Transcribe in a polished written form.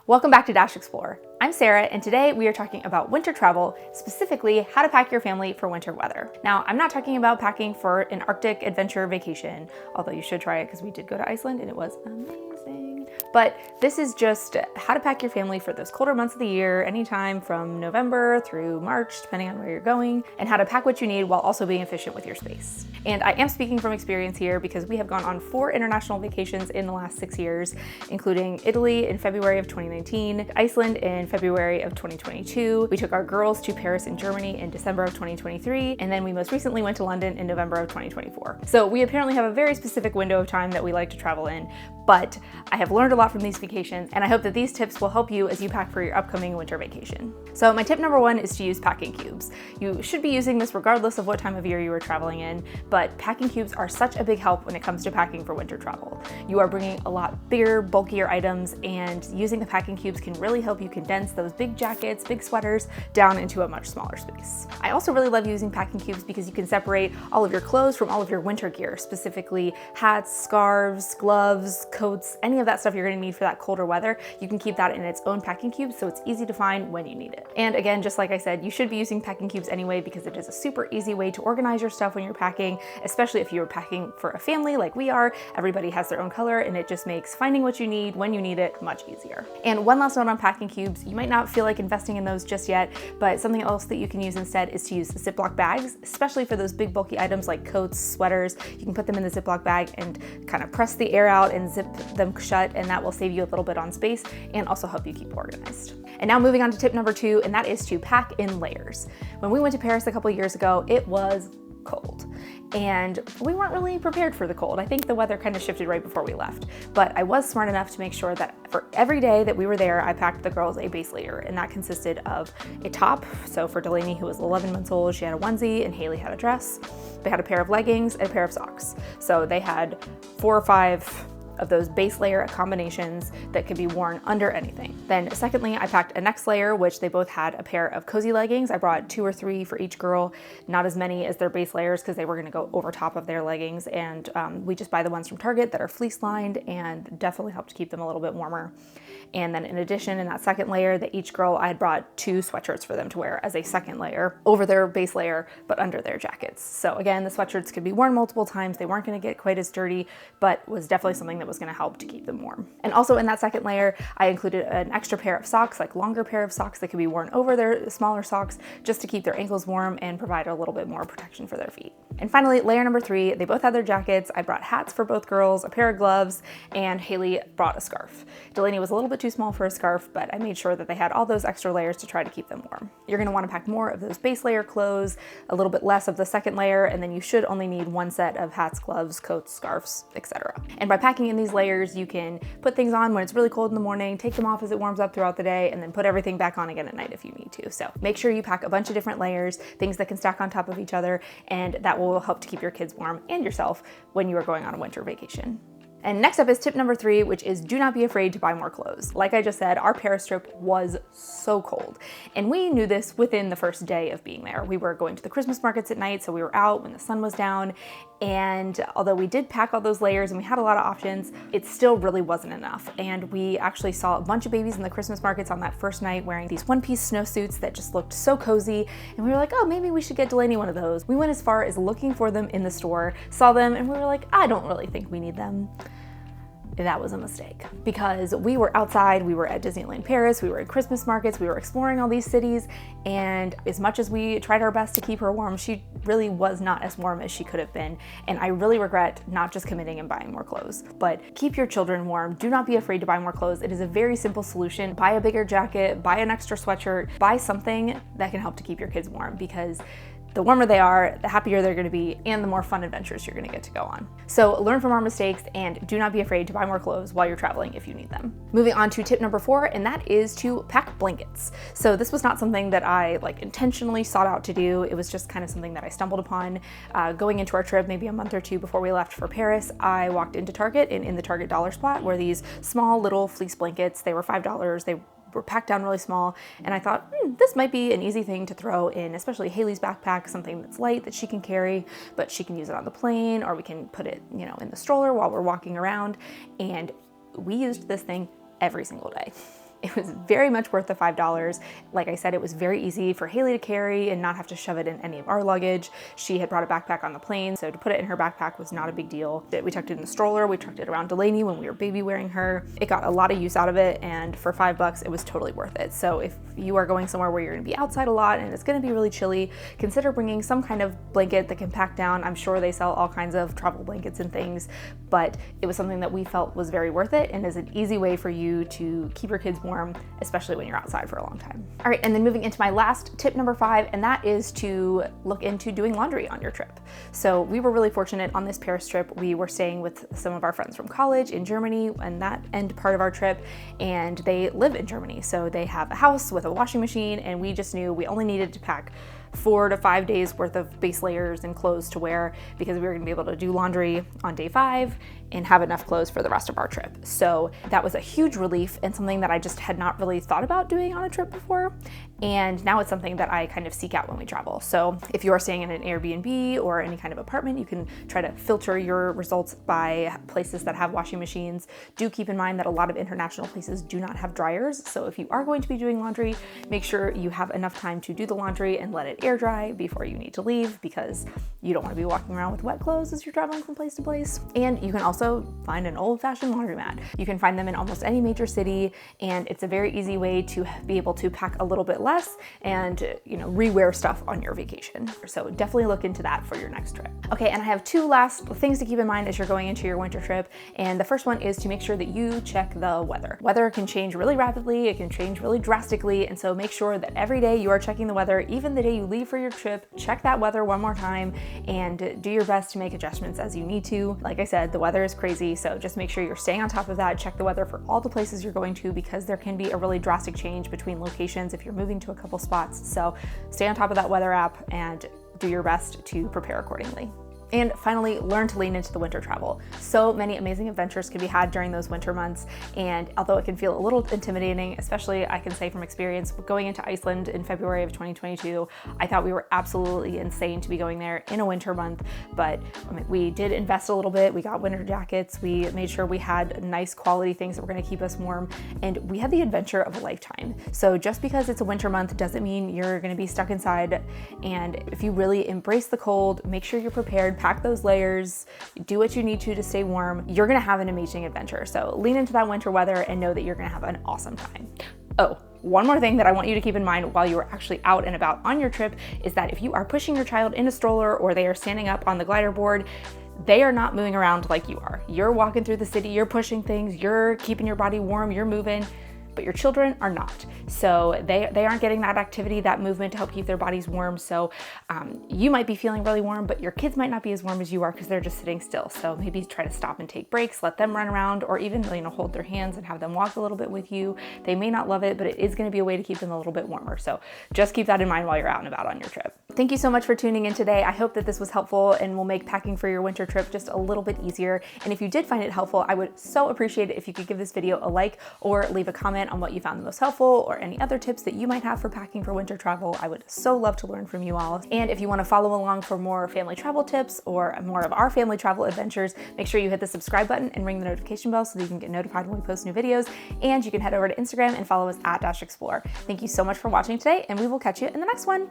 Welcome back to Dash Explore. I'm Sarah, and today we are talking about winter travel, specifically how to pack your family for winter weather. Now, I'm not talking about packing for an Arctic adventure vacation, although you should try it because we did go to Iceland and it was amazing. But this is just how to pack your family for those colder months of the year, anytime from November through March, depending on where you're going, and how to pack what you need while also being efficient with your space. And I am speaking from experience here because we have gone on 4 international vacations in the last 6 years, including Italy in February of 2019, Iceland in February of 2022. We took our girls to Paris and Germany in December of 2023, and then we most recently went to London in November of 2024. So we apparently have a very specific window of time that we like to travel in, but I have learned a lot from these vacations, and I hope that these tips will help you as you pack for your upcoming winter vacation. So my tip number 1 is to use packing cubes. You should be using this regardless of what time of year you are traveling in, but packing cubes are such a big help when it comes to packing for winter travel. You are bringing a lot bigger, bulkier items, and using the packing cubes can really help you condense those big jackets, big sweaters down into a much smaller space. I also really love using packing cubes because you can separate all of your clothes from all of your winter gear, specifically hats, scarves, gloves, coats, any of that stuff you're gonna need for that colder weather. You can keep that in its own packing cube so it's easy to find when you need it. And again, just like I said, you should be using packing cubes anyway because it is a super easy way to organize your stuff when you're packing, especially if you're packing for a family like we are. Everybody has their own color and it just makes finding what you need when you need it much easier. And one last note on packing cubes, you might not feel like investing in those just yet, but something else that you can use instead is to use Ziploc bags, especially for those big bulky items like coats, sweaters. You can put them in the Ziploc bag and kind of press the air out and zip them shut, and that will save you a little bit on space and also help you keep organized. And now moving on to tip number 2, and that is to pack in layers. When we went to Paris a couple years ago, it was cold and we weren't really prepared for the cold. I think the weather kind of shifted right before we left, but I was smart enough to make sure that for every day that we were there, I packed the girls a base layer, and that consisted of a top. So for Delaney, who was 11 months old, she had a onesie and Haley had a dress. They had a pair of leggings and a pair of socks. So they had 4 or 5 of those base layer combinations that could be worn under anything. Then secondly, I packed a next layer, which they both had a pair of cozy leggings. I brought 2 or 3 for each girl, not as many as their base layers because they were gonna go over top of their leggings. And we just buy the ones from Target that are fleece lined and definitely help to keep them a little bit warmer. And then in addition, in that second layer, that each girl, I had brought 2 sweatshirts for them to wear as a second layer over their base layer, but under their jackets. So again, the sweatshirts could be worn multiple times. They weren't gonna get quite as dirty, but was definitely something that was gonna help to keep them warm. And also in that second layer, I included an extra pair of socks, like longer pair of socks that could be worn over their smaller socks, just to keep their ankles warm and provide a little bit more protection for their feet. And finally, layer number 3, they both had their jackets. I brought hats for both girls, a pair of gloves, and Haley brought a scarf. Delaney was a little bit too small for a scarf, but I made sure that they had all those extra layers to try to keep them warm. You're gonna wanna pack more of those base layer clothes, a little bit less of the second layer, and then you should only need 1 set of hats, gloves, coats, scarves, etc. And by packing in these layers, you can put things on when it's really cold in the morning, take them off as it warms up throughout the day, and then put everything back on again at night if you need to. So make sure you pack a bunch of different layers, things that can stack on top of each other, and that will help to keep your kids warm and yourself when you are going on a winter vacation. And next up is tip number 3, which is do not be afraid to buy more clothes. Like I just said, our Paris trip was so cold. And we knew this within the first day of being there. We were going to the Christmas markets at night, so we were out when the sun was down. And although we did pack all those layers and we had a lot of options, it still really wasn't enough. And we actually saw a bunch of babies in the Christmas markets on that first night wearing these one-piece snowsuits that just looked so cozy. And we were like, oh, maybe we should get Delaney one of those. We went as far as looking for them in the store, saw them, and we were like, I don't really think we need them. That was a mistake because we were outside, we were at Disneyland Paris, we were at Christmas markets, we were exploring all these cities, and as much as we tried our best to keep her warm, she really was not as warm as she could have been. And I really regret not just committing and buying more clothes, but keep your children warm. Do not be afraid to buy more clothes. It is a very simple solution. Buy a bigger jacket, buy an extra sweatshirt, buy something that can help to keep your kids warm, because the warmer they are, the happier they're gonna be, and the more fun adventures you're gonna get to go on. So learn from our mistakes and do not be afraid to buy more clothes while you're traveling if you need them. Moving on to tip number 4, and that is to pack blankets. So this was not something that I intentionally sought out to do. It was just kind of something that I stumbled upon. Going into our trip, maybe a month or 2 before we left for Paris, I walked into Target, and in the Target dollar spot were these small little fleece blankets. They were $5. They were packed down really small, and I thought, this might be an easy thing to throw in, especially Haley's backpack, something that's light that she can carry, but she can use it on the plane, or we can put it, in the stroller while we're walking around. And we used this thing every single day. It was very much worth the $5. Like I said, it was very easy for Haley to carry and not have to shove it in any of our luggage. She had brought a backpack on the plane, so to put it in her backpack was not a big deal. We tucked it in the stroller, we tucked it around Delaney when we were baby wearing her. It got a lot of use out of it, and for $5, it was totally worth it. So if you are going somewhere where you're gonna be outside a lot and it's gonna be really chilly, consider bringing some kind of blanket that can pack down. I'm sure they sell all kinds of travel blankets and things, but it was something that we felt was very worth it and is an easy way for you to keep your kids warm, especially when you're outside for a long time. All right, and then moving into my last tip number 5, and that is to look into doing laundry on your trip. So we were really fortunate on this Paris trip. We were staying with some of our friends from college in Germany and that end part of our trip, and they live in Germany. So they have a house with a washing machine, and we just knew we only needed to pack 4 to 5 days worth of base layers and clothes to wear because we were gonna be able to do laundry on day 5 and have enough clothes for the rest of our trip. So that was a huge relief and something that I just had not really thought about doing on a trip before. And now it's something that I kind of seek out when we travel. So if you are staying in an Airbnb or any kind of apartment, you can try to filter your results by places that have washing machines. Do keep in mind that a lot of international places do not have dryers. So if you are going to be doing laundry, make sure you have enough time to do the laundry and let it air dry before you need to leave, because you don't want to be walking around with wet clothes as you're traveling from place to place. And you can also find an old-fashioned laundromat. You can find them in almost any major city, and it's a very easy way to be able to pack a little bit less and rewear stuff on your vacation. So definitely look into that for your next trip. Okay, and I have 2 last things to keep in mind as you're going into your winter trip. And the first one is to make sure that you check the weather. Weather can change really rapidly, it can change really drastically, and so make sure that every day you are checking the weather. Even the day you leave for your trip, check that weather one more time and do your best to make adjustments as you need to. Like I said, the weather is crazy, so just make sure you're staying on top of that. Check the weather for all the places you're going to, because there can be a really drastic change between locations if you're moving to a couple spots. So stay on top of that weather app and do your best to prepare accordingly. And finally, learn to lean into the winter travel. So many amazing adventures can be had during those winter months, and although it can feel a little intimidating, especially I can say from experience, going into Iceland in February of 2022, I thought we were absolutely insane to be going there in a winter month, but we did invest a little bit. We got winter jackets, we made sure we had nice quality things that were gonna keep us warm, and we had the adventure of a lifetime. So just because it's a winter month doesn't mean you're gonna be stuck inside, and if you really embrace the cold, make sure you're prepared, pack those layers, do what you need to stay warm. You're gonna have an amazing adventure. So lean into that winter weather and know that you're gonna have an awesome time. Oh, one more thing that I want you to keep in mind while you are actually out and about on your trip is that if you are pushing your child in a stroller or they are standing up on the glider board, they are not moving around like you are. You're walking through the city, you're pushing things, you're keeping your body warm, you're moving, but your children are not. So they aren't getting that activity, that movement to help keep their bodies warm. So you might be feeling really warm, but your kids might not be as warm as you are because they're just sitting still. So maybe try to stop and take breaks, let them run around, or even hold their hands and have them walk a little bit with you. They may not love it, but it is gonna be a way to keep them a little bit warmer. So just keep that in mind while you're out and about on your trip. Thank you so much for tuning in today. I hope that this was helpful and will make packing for your winter trip just a little bit easier. And if you did find it helpful, I would so appreciate it if you could give this video a like or leave a comment on what you found the most helpful or any other tips that you might have for packing for winter travel. I would so love to learn from you all. And if you want to follow along for more family travel tips or more of our family travel adventures, make sure you hit the subscribe button and ring the notification bell so that you can get notified when we post new videos. And you can head over to Instagram and follow us at @Explore. Thank you so much for watching today, and we will catch you in the next one.